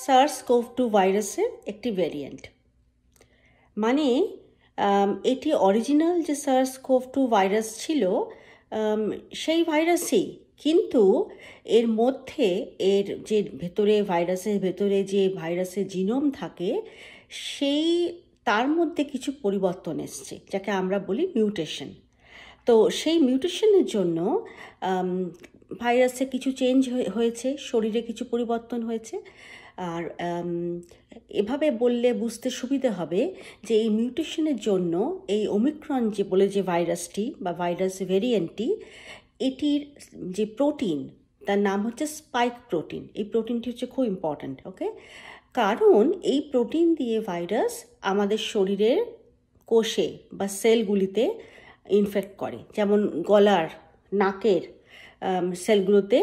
SARS-CoV-2 ভাইরাসের একটি variant. মানে এটি অরিজিনাল যে SARS-CoV-2 ভাইরাস ছিল সেই ভাইরাসই, কিন্তু এর মধ্যে এর যে ভাইরাসের ভেতরে যে ভাইরাসের জিনোম থাকে সেই তার মধ্যে কিছু পরিবর্তন এসছে, যাকে আমরা বলি মিউটেশন। তো সেই মিউটেশনের জন্য ভাইরাসে কিছু চেঞ্জ হয়েছে, শরীরে কিছু পরিবর্তন হয়েছে। আর এভাবে বললে বুঝতে সুবিধা হবে যে এই মিউটেশনের জন্য এই ওমিক্রন যে ভাইরাসটি বা ভাইরাস ভেরিয়েন্টটি, এটির যে প্রোটিন তার নাম হচ্ছে স্পাইক প্রোটিন। এই প্রোটিনটি হচ্ছে খুব ইম্পর্ট্যান্ট, ওকে? কারণ এই প্রোটিন দিয়ে ভাইরাস আমাদের শরীরের কোষে বা সেলগুলিতে ইনফেক্ট করে, যেমন গলার, নাকের সেলগুলোতে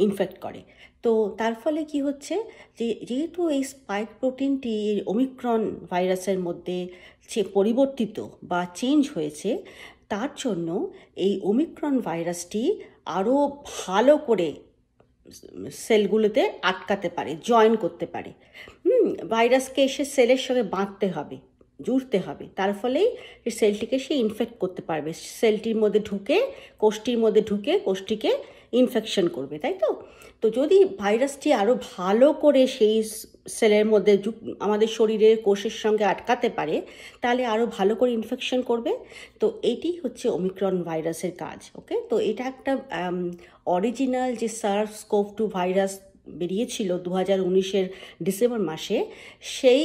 ইনফেক্ট করে। তো তার ফলে কি হচ্ছে, যেহেতু এই স্পাইক প্রোটিনটি ওমিক্রন ভাইরাসের মধ্যে পরিবর্তিত বা চেঞ্জ হয়েছে, তার জন্য এই ওমিক্রন ভাইরাসটি আরও ভালো করে সেলগুলোতে আটকাতে পারে, জয়েন করতে পারে। ভাইরাসকে এসে সেলের সঙ্গে বাঁধতে হবে, জুড়তে হবে, তার ফলেই সেলটিকে সে ইনফেক্ট করতে পারবে, সেলটির মধ্যে ঢুকে, কোষটির মধ্যে ঢুকে কোষটিকে ইনফেকশন করবে, তাই তো? তো যদি ভাইরাসটি আরও ভালো করে সেই সেলের মধ্যে আমাদের শরীরের কোষের সঙ্গে আটকাতে পারে, তাহলে আরও ভালো করে ইনফেকশন করবে। তো এটি হচ্ছে ওমিক্রন ভাইরাসের কাজ, ওকে? তো এটা একটা অরিজিনাল যে SARS-CoV-2 ভাইরাস বেরিয়েছিল 2019-এর ডিসেম্বর মাসে, সেই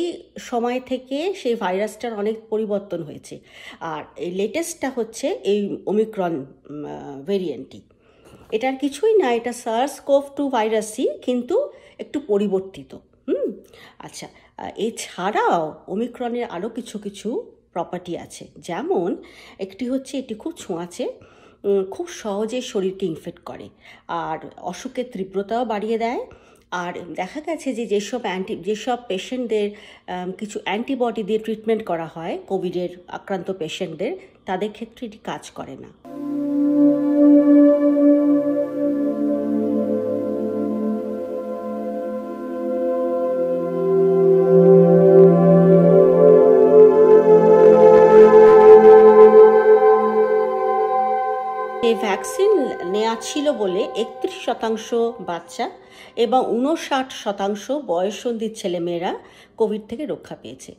সময় থেকে সেই ভাইরাসটার অনেক পরিবর্তন হয়েছে। আর এই লেটেস্টটা হচ্ছে এই ওমিক্রন ভেরিয়েন্টটি। এটার কিছুই না, এটা SARS-CoV-2 ভাইরাসই, কিন্তু একটু পরিবর্তিত। আচ্ছা, এছাড়াও ওমিক্রনের আরও কিছু কিছু প্রপার্টি আছে, যেমন একটি হচ্ছে এটি খুব ছোঁয়াচে, খুব সহজে শরীরকে ইনফেক্ট করে, আর অসুখের তীব্রতাও বাড়িয়ে দেয়। আর দেখা গেছে যে যেসব পেশেন্টদের কিছু অ্যান্টিবডি দিয়ে ট্রিটমেন্ট করা হয়, কোভিডের আক্রান্ত পেশেন্টদের, তাদের ক্ষেত্রে এটি কাজ করে না। এই ভ্যাকসিন নেওয়া ছিল বলে 31% বাচ্চা এবং 59% বয়ঃসন্ধি ছেলেমেয়েরা কোভিড থেকে রক্ষা পেয়েছে।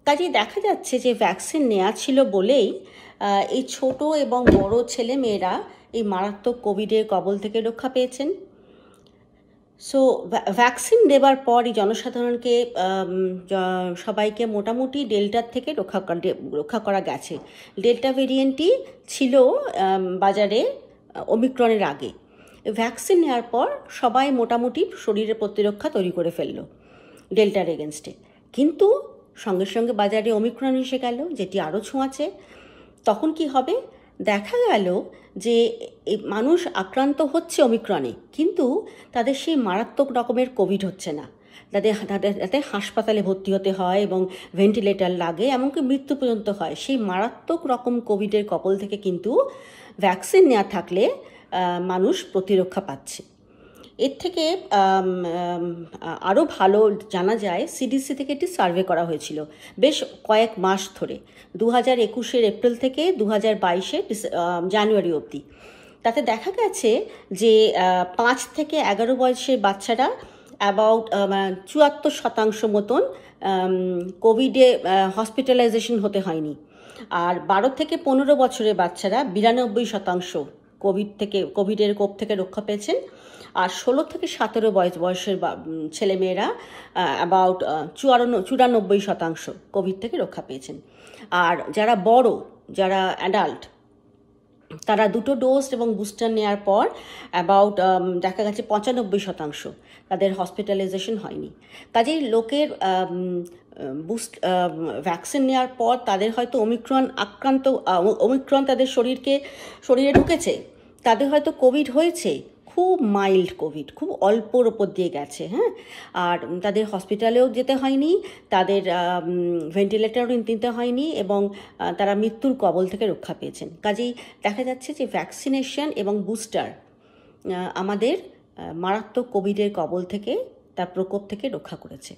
কাজেই দেখা যাচ্ছে যে ভ্যাকসিন নেওয়া ছিল বলেই এই ছোট এবং বড় ছেলেমেয়েরা এই মারাত্মক কোভিডের কবল থেকে রক্ষা পেয়েছেন। সো ভ্যাকসিন দেবার পরই জনসাধারণকে সবাইকে মোটামুটি ডেল্টার থেকে রক্ষা করা গেছে। ডেল্টা ভেরিয়েন্টই ছিল বাজারে ওমিক্রনের আগে। ভ্যাকসিন নেওয়ার পর সবাই মোটামুটি শরীরের প্রতিরক্ষা তৈরি করে ফেললো ডেল্টার এগেনস্টে, কিন্তু সঙ্গে সঙ্গে বাজারে ওমিক্রন এসে গেল, যেটি আরও ছোঁয়াচে। তখন কি হবে? দেখা গেল যে মানুষ আক্রান্ত হচ্ছে ওমিক্রনে, কিন্তু তাদের সেই মারাত্মক রকমের কোভিড হচ্ছে না, তাদের হাসপাতালে ভর্তি হতে হয় এবং ভেন্টিলেটর লাগে, এমনকি মৃত্যু পর্যন্ত হয়। সেই মারাত্মক রকম কোভিডের কবল থেকে কিন্তু ভ্যাকসিন নেওয়া থাকলে মানুষ প্রতিরক্ষা পাচ্ছে। এর থেকে আরও ভালো জানা যায়, সিডিসি থেকে একটি সার্ভে করা হয়েছিল বেশ কয়েক মাস ধরে, 2021-এর এপ্রিল থেকে 2022-এর জানুয়ারি অবধি। তাতে দেখা গেছে যে 5 থেকে 11 বয়সের বাচ্চারা অ্যাবাউট 74% মতন কোভিডে হসপিটালাইজেশন হতে হয়নি, আর 12 থেকে 15 বছরের বাচ্চারা 92% কোভিডের কোপ থেকে রক্ষা পেয়েছেন, আর 16 থেকে 17 বয়সের ছেলেমেয়েরা অ্যাবাউট 94% কোভিড থেকে রক্ষা পেয়েছেন। আর যারা বড়, যারা অ্যাডাল্ট, তারা 2টো ডোজ এবং বুস্টার নেওয়ার পর অ্যাবাউট দেখা গেছে 95% তাদের হসপিটালাইজেশন হয়নি। কাজেই লোকের ভ্যাকসিন নেওয়ার পর তাদের হয়তো ওমিক্রন তাদের শরীরে ঢুকেছে, তাদের হয়তো কোভিড হয়েছে, খুব মাইল্ড কোভিড, খুব অল্পর ওপর দিয়ে গেছে, হ্যাঁ, আর তাদের হসপিটালেও যেতে হয়নি, তাদের ভেন্টিলেটরও নিতে হয়নি, এবং তারা মৃত্যুর কবল থেকে রক্ষা পেয়েছেন। কাজেই দেখা যাচ্ছে যে ভ্যাকসিনেশন এবং বুস্টার আমাদের মারাত্মক কোভিডের কবল থেকে তার প্রকোপ থেকে রক্ষা করেছে।